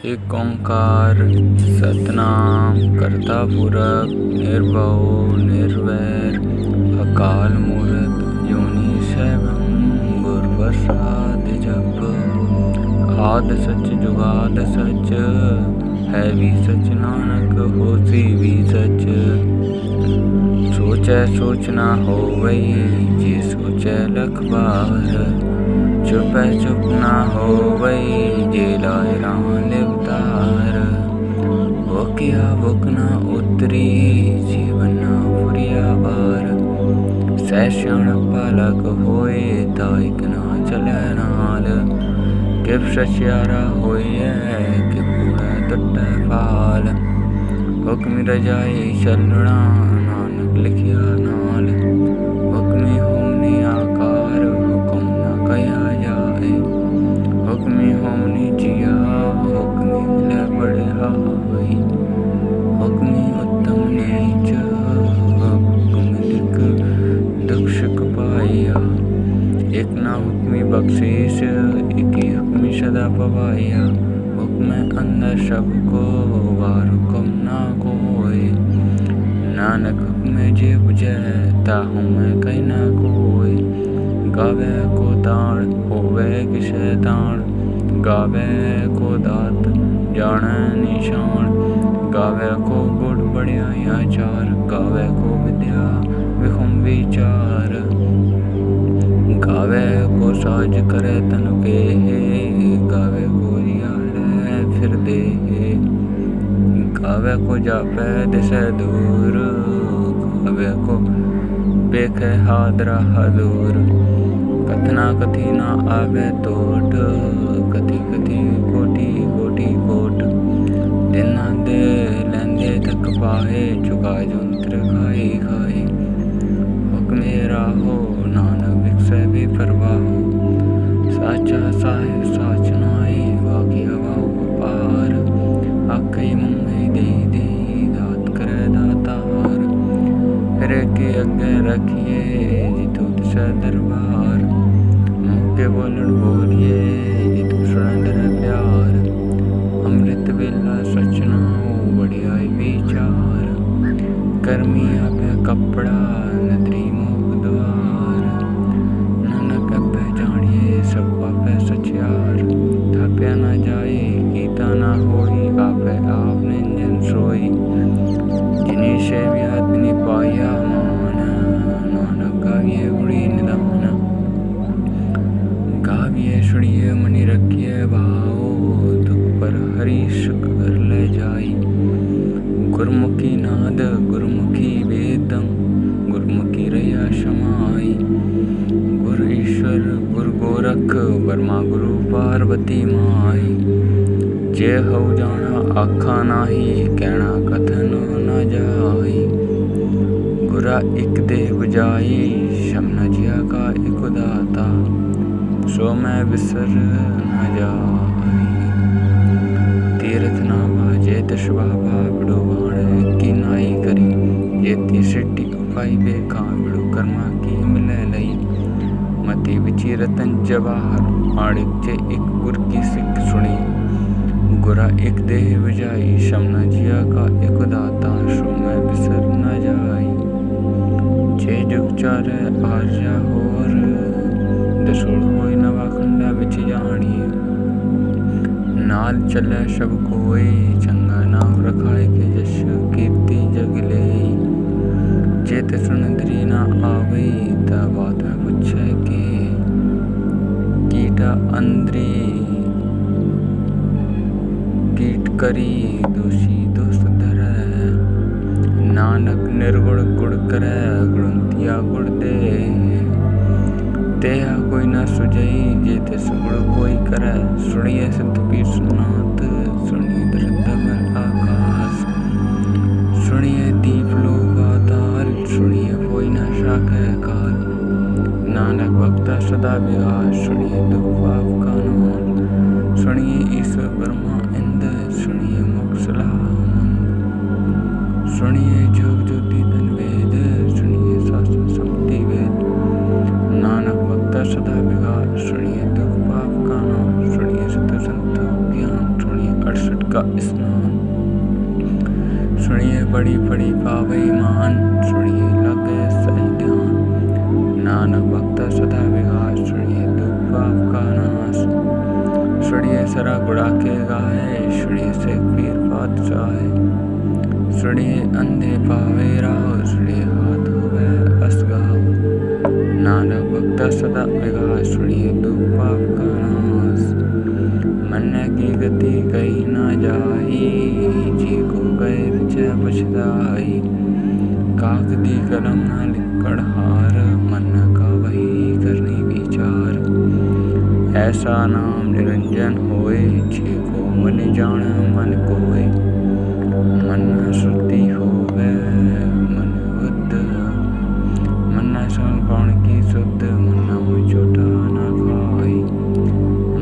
एक ओंकार सतनाम करता पुरख निर्भव निर्वैर अकाल मूरत योनि सैभं गुरुप्रसाद जप। आद सच जुगाद सच है भी सच नानक होसी भी सच। सोचै सोच ना होवई जे सोचै लख बार। चुपै चुप ना होवई जे लाए राह लिवतार। वो किया बुक ना उतरी जीवन ना फुरिया बार। सैषण पालक होए ताइक ना चलै नाल। किप सचियारा होइए कि पूरा टुटै फाल। हुक्म रजाई चलना नानक लिखिया नाल। हुक्मी होमनी आकार हुक्म ना कया जाए। हुक्मी होमनी जिया हुक्मी मिलै बढ़ाई। हुक्मी उत्तम नीच हुक्म लिख दुख सुख पाया। एक ना हुक्मी बख्शीश एक ही हुक्मी सदा पवाया। हुक्म अंदर सबको वार हुक्म ना कोई। नानक हुक्म जे बुझै ताहु मैं कही ना कोई। गावे को दान होवे कि शैतान। गावे को दात जाने निशान। गावे को गुड़ बढ़िया चार। गावे को विद्या विहुम विचार। गावे को साज करे तन के। गावे को रियाले फिर दे। गावे को जापै दिशै दूर। गावे को बेखे हादरा हदूर। कथना कथी ना आवे टोट। कथी कथी कोटि कोटि कोट। दिना दे लेंदे तक पाए। चुका जंत्र खाई खाई। हुक्मे राहो नानक बिकसै बेपरवाहो। साचा साहिब साच नाई बाकी अभाव पार। आकई मुंगई दे दात करे दातार। फिर के अगे रखिए जितु दिशा दरबार। मुँह के बोलन बोलिए जितु सुरेंद्र प्यार। अमृत बेला सचनाओ बढ़ियाई विचार। कर्मी आपे कपड़ा नदरी मुख द्वार। नानक आपे जानिए सब आपे सचियार। थाप्या ना जाए गीता ना होई। आपे आप निंजन सोई। जिनी से व्याधि पाया मान। नानक गाविए उड़ी निदान। गाविए सुनिए मनि रखिए भाव। दुख पर हरि सुख कर ले जाई। गुरमुखी नाद गुरमुखी वेदम। गुरमुखी रया समाई। गुरु ईश्वर गुरु गोरख ब्रह्मा गुरु पार्वती माई। जे हऊ जाना आखा नाही कहना कथन न जाई। गुरा एक दे बुझाई शमन जिया का एक दाता। सो मैं बिसर न जाई। तीर्थ नामा जेत शुभाभा बिड़ो बाण की नाई करी। जेती सिटी उपाई बेका बिड़ो कर्मा की मिले लई। मती विची रतन जवाहर माणिक जे एक गुर की सिख सुनी। गुरा एक देह बुझाई शमना जिया का एक दाता। सो मैं बिसर न जाई। जे जुग चारे आर्या होर। दसोड़ होई नवा खंडा बिच जानिए। नाल चले सब कोई चंगा नाम रखाए के जश कीर्ति जग लेई। जेत सुनदरी ना आवई ता बात में पूछे के। कीटा अंदरी कीट करी दोषी दोष धरै। नानक निर्गुण गुण करे गुणतिया गुण दे। तेहा कोई न सुझई जेते सुगुण कोई करे। सुनिए सिद्ध पीर सुनात सुनिए धरधवल आकाश। सुनिए दीप लोक पाताल। सुनिए कोई न शाखे काल। नानक भक्ता सदा विहार। सुनिए दुख पाप का नाल। सुनिए ईश्वर ब्रह्मा इंद्र। सुनिए मोक्ष मंद। सुनिए जोग ज्योति धन वेद। सुनिए शास्त्र समति वेद। नानक भक्ता सदा विहार। सुनिए दुख पाप का नाश। सुनिए सत्य संत ज्ञान। सुनिए 68 का स्नान। सुनिए पड़ी पड़ी पावे मान, सुनिए लगे सही ध्यान। नानक भक्त सदा विहार, सुनिए दुख पाप का नाश। सुनिए सरा गुड़ा के गाए, सुनिए से पीर बात चाहे। सुनिए अंधे पावे राव, सुनिए हाथ हुए असगाव। नानक भक्त सदा विहार, सुनिए दुख पाप का नाश। मन की गति कही ना जाई, जी को गए विजय पछताई। कागदी कलम ना लिखकर हार, मन का वही करनी विचार। ऐसा नाम निरंजन होए, जे को मन जान मन कोय। मन शुद्धि होवे मन बुद्ध, मन सन कौन की शुद्ध। मन चोटा न खाई,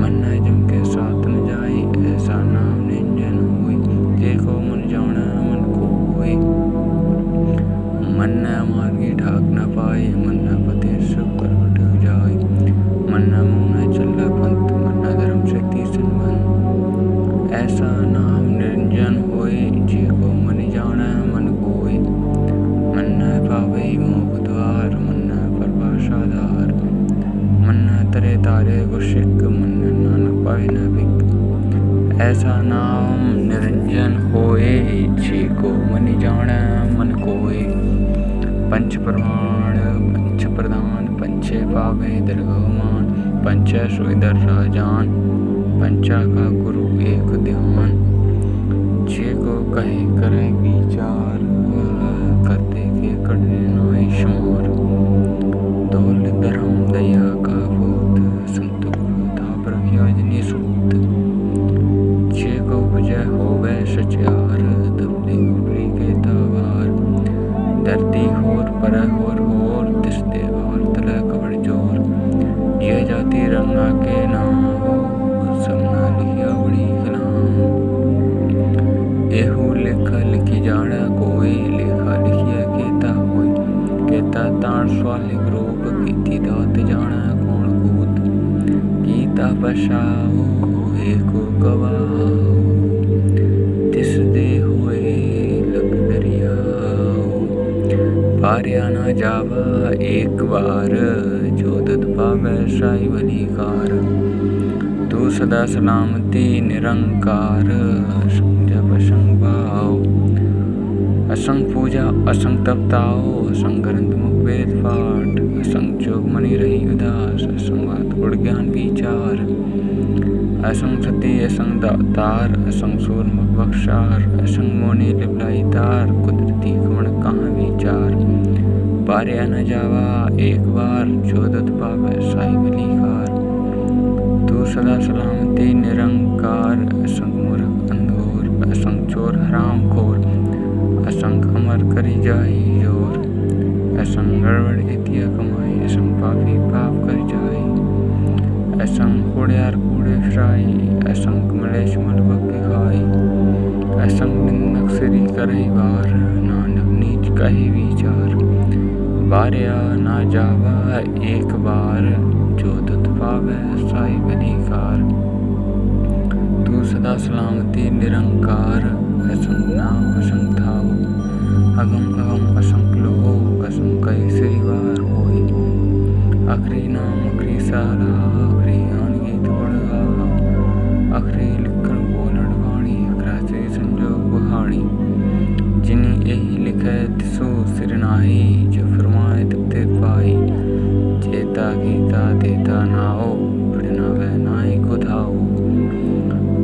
मन जम के साथ न जाई। ऐसा नाम निरंजन होए, जे को मन जान मन कोय। मन मार्गी ठाक न पाए, मन पते सुख प्रगट जाए। मन मुँह चला पंथ, मन धर्म शक्ति संबंध। ऐसा नाम निरंजन होए, जे को मन जाना मन कोय। मन पावे मोक्ष द्वार, मन परभाषाधार। मन तरे तारे गुशिक, मन नानक पाए न बिक। ऐसा नाम निरंजन होए, जे को मन जाना मन कोय। पंच प्रमाण पंच प्रधान, पंचे पावे दीर्घमान। पंच सुइदर राजान, पंचा का गुरु एक ध्यान। जे को कहे करे विचार, करते के कड़े नाई शुमार। दौल धर्म दया का भूत, संतुक ताप रखिया जनी सूत। जे को विजय होवे सचार, दबले उपरी के तावार। धरती होर पर होर, तिस देवार तले कबड़ जोर। ये जाति रंगा के नाम, समना लिखिया बड़ी कलाम। एहू लेखा लिखी जाना कोई, लेखा लिखिया केता होई। केता ताण स्वालिक रूप, कीती दात जाना कौन कूत। गीता बसाओ एको गवाओ, तिस दे होए लग दरियाओ। पारिया ना जावा एक बार, जो दत पावे साई बलिकार। तू सदा सलामती निरंकार, असंग जप असंग भाव। असंग पूजा असंग तपताओ, असंग ग्रंथ मुख वेद पाठ। असंग जोग मनि रही उदास, असंग बात गुण ज्ञान विचार। असंग सती असंग दातार, असंग सूर मुख बख्शार। असंग मोनी लिपलाई तार, कुदरती कमण कहाँ विचार। पारिया न जावा एक बार, जो दत पावे साई बलिकार। तू सदा सलामती निरंकार, असंग मूर्ख अंधोर। असंग चोर हराम खोर, असंग अमर करी जाई जोर। असंग गड़बड़ इतिया कमाई, असंग पापी पाप कर जाई। असंग कूड़ियार कूड़े फिराई, असंग मलेश मल बग्गे खाई। असंग निंदक सिरी करई वार, नानक नीच कही विचार। बारिया ना जावा एक बार, जो दत पावे साई बलिकार। तू सदा सलामती निरंकार, असंग नाम असंग थाओ। अगम अगम असंग लोहो, असंग कई सिरिवार होई। आखरी नाम आखरी सारा, आखरी गान गीत गुणगा। आखरी लिखण बोलण वाणी, अखरा से संजोग बहाणी। जिनी यही लिखे तिसो सिर नाही, जो फरमाए तकते पाई। जेता गीता देता नाओ, बिड़ना वह नाई को धाओ।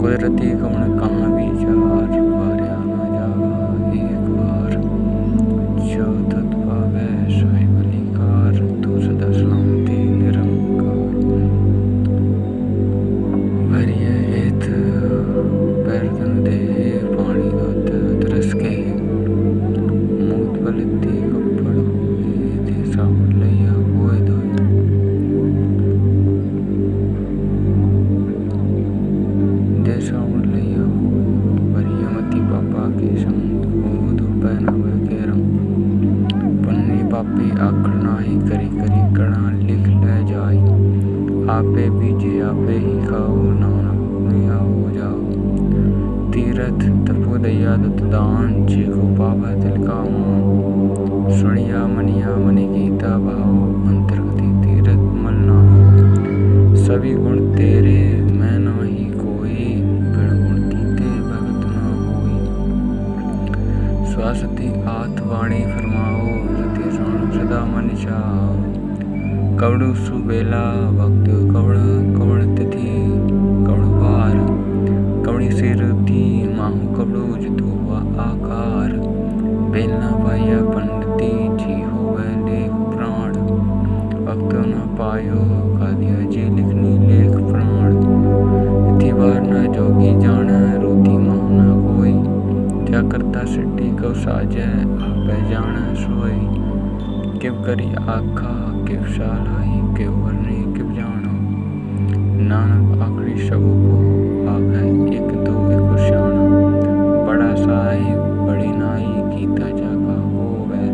कुदरती कमण कहाँ विचार, बारिया न जावा एक बार। जो दत पावे साई बलिकार, तू सदा सलामती निरंकार। भरिए एत पैरतन दे, पानी दोत तरस के। मूत पलती कपड़ हुए, दे सावन लैया होए धोए। दे सावन लैया होए, भरिया मती पापा के संग। दूध पहनावे के रंग, पुण्य पापी आखड़ नाही। करी करी कणा लिख ले जाई। आपे बीजे आपे ही खाओ, नानक में आओ जाओ। तीरथ तपोदया दत्तदान जेको पावा तिल का मान सुनिया मनिया मनि गीता भाव अंतर्गति तीरथ मल ना हो सभी गुण तेरे मैं नाही कोई बिन गुण कीते भगत ना होई स्वासति आत वाणी फरमाओ सत्य साण सदा मन चाओ कवड़ु सुबेला भक्त कवड़ कवड़ तिथि कवड़ वार कवड़ी सिर थी माहू कवड़ो जितो हुआ आकार बेल न पाया पंडिती जी होवे लेख प्राण भक्त न पायो कादिया जी लिखनी लेख प्राण इति बार न जोगी जाना रोती मोह न कोई क्या करता सिटी को साजै आपे जाना सोई किव करी आखा किव शालाई किव वर्णी किव जानो नानक आखरी सबो को आखे एक दो एक श्याणा बड़ा साहिब बड़ी नाई गीता जाका होवे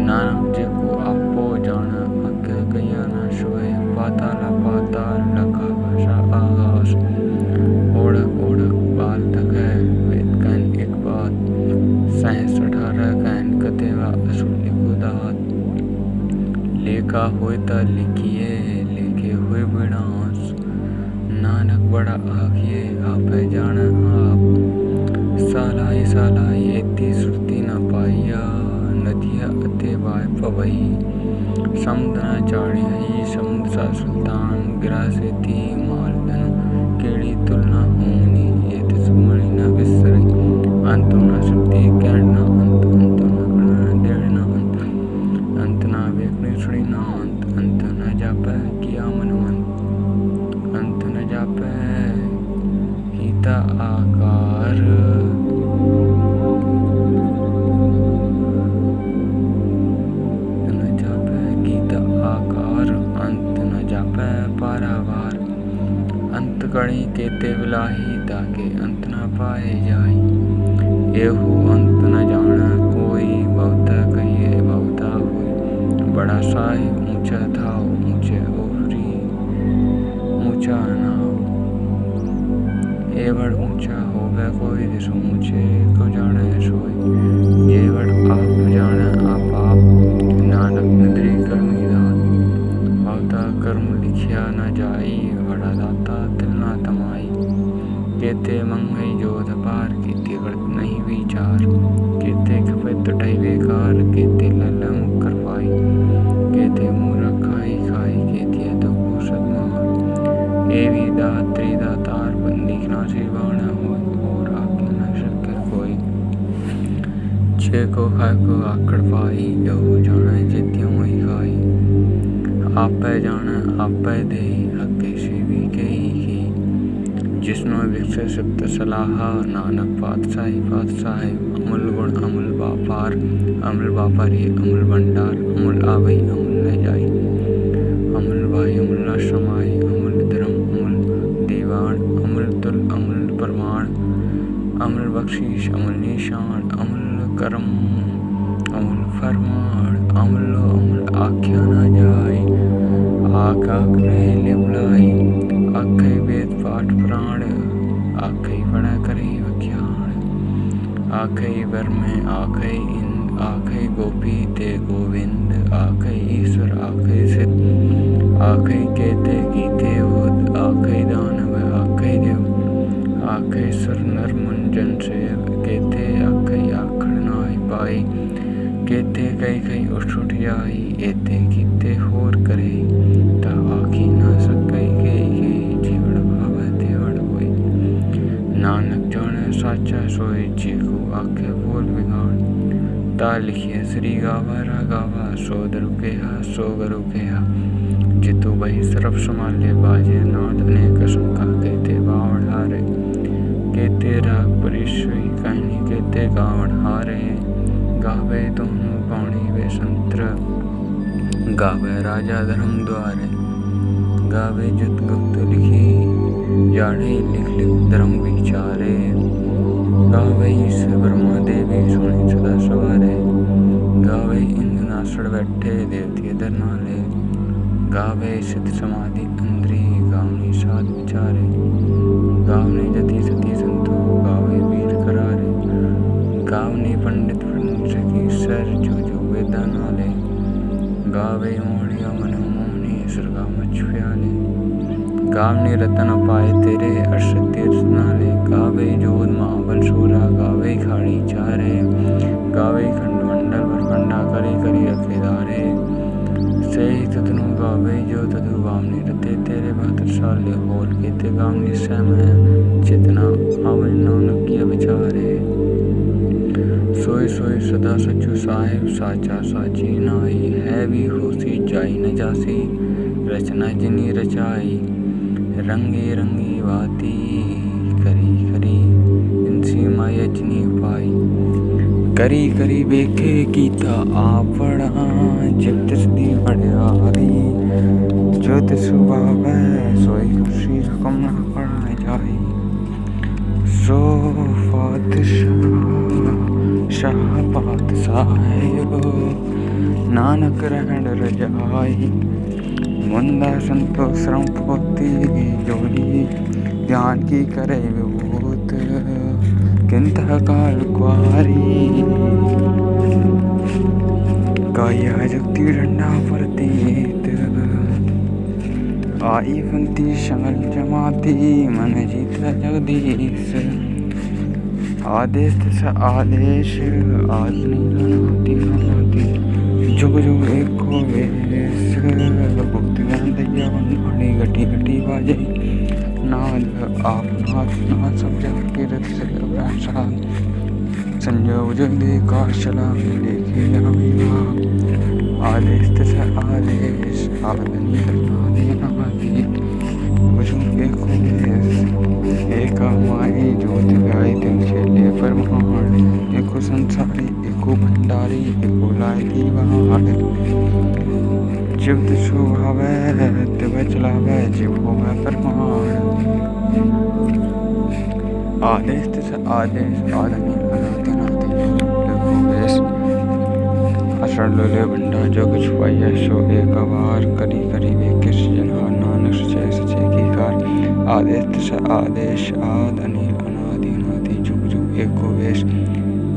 नानक जी को आपो जाना आगे गया न सोए पाताला पाताल लखा भाषा आकाश ओढ़क ओढ़क बाल तक है वेद कैन एक बात 18 कैन कतेवा असुर निकुदात लेखा होए ता लिखिए लेखे हुए विनाश नानक बड़ा आखिए आपे जाना आप सालाई सालाई एती सुरती न पाइया नदिया अते वाय पवई समुद्र न चाड़ी हई समुद्र सा सुल्तान गिरा से थी मालदन केड़ी तुलना होनी ये सुमणि न विसरी अंत न सुरती कैंड न अंत अंत न गणना देड़ न अंत न वेखनी सुनी न अंत न जापै किया मनमंत अंत न जापै गीता आकार न जापै गीता आकार अंत न जापै पारावार अंत कड़ी केते विलाही ताके अंत न पाए जाई एहू अंत न जाना कोई बहुता कहिए बहुता हुई बड़ा साई ऊंचा था ऊंचे ओहरी ऊंचा नाव एवड़ ऊंचा होवे कोई दिस ऊंचे को जाने सोई जेवड़ आप जाने आप नानक नदरी कर्मी दात बहुता कर्म लिखिया न जाई बड़ा दाता तिल ना तमाई केते मंगई जोध पार केते गलत नहीं विचार केते खपे तटाई बेकार केते ललम करवाई केते मूरा खाई खाई केते तो सदमार एवी दात्री दातार बंदी नासी बाणा होई और आके न शक्कर कोई छे को खाए को आकड़ पाई यहू जाना जित्यों ही खाई आपे जाना आपे दे अगे शिवी कही की जिसनो विकसे सप्त सलाहा नानक पातशाही अमूल गुण अमूल व्यापारी अमूल भंडार अमूल आवई अमूल ले जाई अमूल भाई अमूल न समाई अमूल धर्म अमूल दीवान अमूल तुल अमूल प्रमाण अमूल बख्शीश अमूल निशान अमूल कर्म अमूल फरमान अमूल आख्या न जाए आका रहे लिबलाई आखे वेद पाठ प्राण आखे पढ़ा करे व्याख्यान आखे वर में आखे इंद आखे गोपी ते गोविंद आखे ईश्वर आखे सिद्ध आखे केते गीते बुद्ध आखे दानव आखे देव आखे सुर नर मुंजन से केते आखे आखड़ नाई पाई केते कई उठ जाई एते कीते होर करे ता आखी ना सकई के जीवड़ भावे देवड़ होई नानक जाने साचा सोई जीको आखे बोल बिगाड़ ता लिखिए श्री गावा रागावा सो दरु केहा जितु बही सरफ संभाले बाजे नाद अनेक शंका केते बावड़ हारे केते राग परिश्री कहनी केते गावड़ हारे गावे दोनों पाणी वे संत्र गावे राजा धर्म द्वारे गावे जुत गुप्त लिखी जाड़े लिख धर्म विचारे गावे ईश ब्रह्मा देवी सुनी सदा सवारे गावे इंद्र नासड़ बैठे देवती दर नाले गावे सिद्ध समाधि अंद्री गावनी साध विचारे गावनी जति सती संतो गावे मोहनिया मन मोहनी सरगा मच प्याले गावने रतन पाए तेरे अर्श तीर्थ नाले गावे जोध महाबल शूरा गावे खाड़ी चारे गावे खंड मंडल भरखंडा करी करी रखे दारे से ही ततनु गावे जो ततु गावने रते तेरे 72 साल होल केते गावने समय चेतना आवे नानक किया विचारे सोई सोई सदा सचु साहिब साचा साची नाई है भी होसी जाई न जासी रचना जिनी रचाई रंगी रंगी बाती करी करी इनसी माया जिनी पाई करी करी बेखे कीता आपड़ा जब तस्दी बड़ियारी जो तसुबावे सोई खुशी हुक्म ना पढ़ा जाई सो शाह बादशाह नानक रहन रजाई मुंदा संतो श्रम पोती जोड़ी ध्यान की करे विभूत किंता काल कुआरी काया जगती डंडा परतीत आई बंती शंगल जमाती मन जीता जगदीश आदेश स आदेश आदि जुग जुग एको वेश भुक्ति दैया बड़ी गटी गटी बाजे नाद आप नाथ सब जग के रथ से प्रसाद संजोग जगदे काशला लेखे आदेश स आदेश आदि नादी जुग एको वेश एका माई ज्योति गाय दिन खेले परमाण एको संसारी एको भंडारी एको लाय दीवार जिव सुहावे तिव चलावे जिव होवे परमाण आदेश तिस आदेश आदमी अनादि नादि अषण लोले भंडा जो कुछ पाइया सो एक बार करी करी वे किस जना नानक सचे सचे की कार आदेश तिस आदेश आद अनिल अनादि नादि जुग जुग एको वेश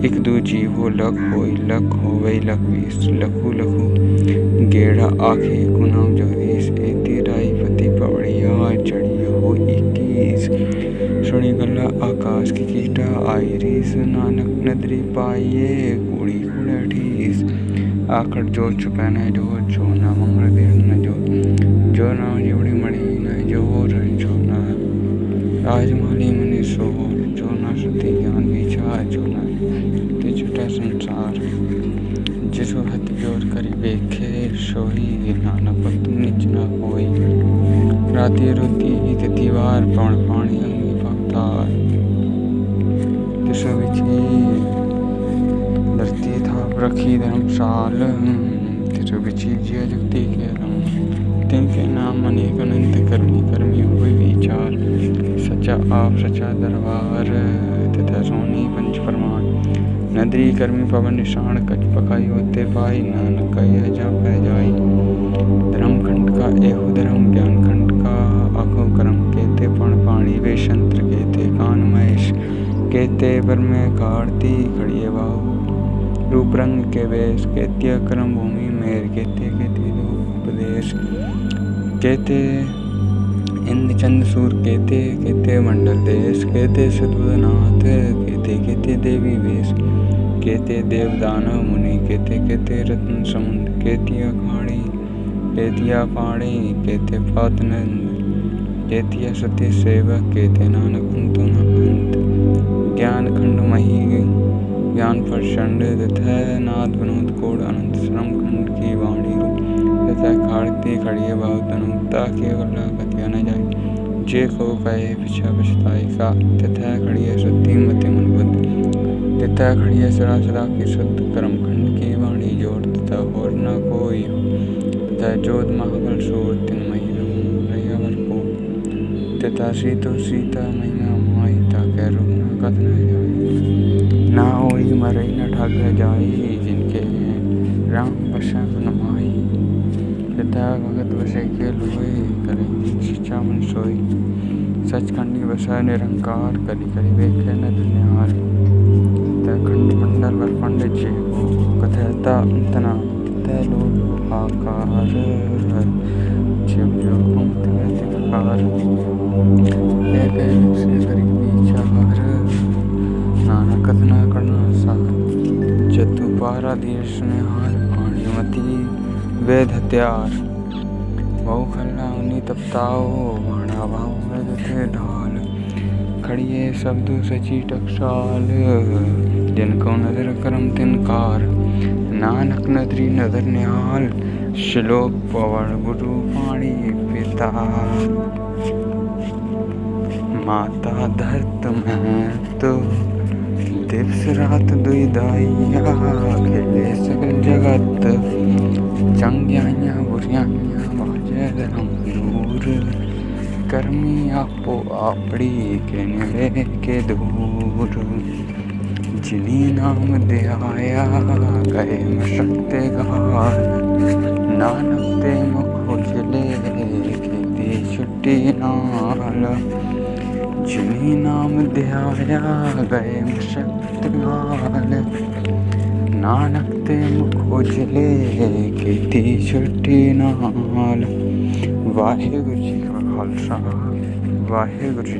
एक दो जीवो लख होई लख होवे लख बीस लखु लखु गेड़ा आखे गुनाम जगदीश एती राई पति पवड़िया चढ़ी हो 21 सुनी गला आकाश की कीटा आई रीस नानक नदरी पाइये कूड़ी कुड़ीस आखड़ जो चुपैन है जो ना मंगल देव न जो ना जीवड़ी मड़ी न जोर जो ना राजमाली मनी सोर जो ना सती ज्ञान विचार जो ना छुटा संसार जिसो हथ जोर करी बेखे सोही नाना पत निच न कोई राती रोती दीवार पौन पानी अंगी पगतार तिसो विची धरती था रखी धर्मशाल तिसो विची जिया जुक्ति के रंग तिनके नाम अनेक अनंत कर्मी कर्मी हुए विचार सच्चा आप सच्चा दरबार तथा सोनी पंच प्रमाण नदरी कर्मी पवन निशान कच पकाई होते पाई नानक कह जा पै जाई धर्म खंड का एहु धर्म ज्ञान खंड का आखो कर्म केते पण पाणी वे शंत्र केते कान महेश केते बर में कार्ती खड़िए बाहु रूप रंग के वेश केत्य कर्म भूमि मेर केते केते उपदेश केते इंद्र चंद सूर केते केते मंडल देश केते सद्वनाथ केते केते देवी वेश केते देव दानव मुनि केते केते रत्न समुद्र केतिया खाड़ी केतिया पाड़ी केते पातनंद केतिया सत्य सेवक केते नानक अंत न अंत ज्ञान खंड मही ज्ञान प्रचंड तथा नाद विनोद कोड अनंत श्रम खंड की वाणी तथा खाड़ती खड़िए बहुत अनुता के गला कतिया न जाए जे को कहे पिछा पछताई का तथा खड़िए सत्य मति मन बुद्ध तथा खड़िए सदा सदा की शुद्ध कर्म खंड की वाणी जोड़ तथा और न कोई हो तथा जोध महाबल सूर तिन महिवर को तथा सीतो सीता महिमा माई ताके रूप न कथ न जाई ना होई मरई न ठग जाई जिनके राम बसा मन माई तथा भगत बसे के लोए करे सच्चा मन सोई सचखंडी बसा निरंकार करी करी वेखे न दुनियार खंड मंडल वर पंडित जी कथयता अंतना तैलो हाकार जिव्यो घूमते धिक्कार एक से गरीबी चार नानक न करना सार जतु पाराधीश ने हार पाणीमती वेद हत्यार बहु खल्ला उन्नी तपताओ माणा भाव वेद थे ढाल खड़िए शब्द सची टकसाल जिनको नजर करम तिनकार नानक नदरी नजर निहाल श्लोक पवन गुरु पाणी पिता माता धरत महत दिवस रात दुई दाइया खेले सकल जगत चंग्याइया बुरियाइया बाजे धर्म दूर कर्मी आपो आपड़ी के नेड़े के दूर जिनी नाम दिया गए मशक्ते गाल नानक ते मुख उजले खेती छुट्टी नाल जिनी नाम दिया गए मशक्ते गाल नानक ते मुख उजले खेती छुट्टी नाल वाहिगुरु जी का खालसा वाहिगुरु जी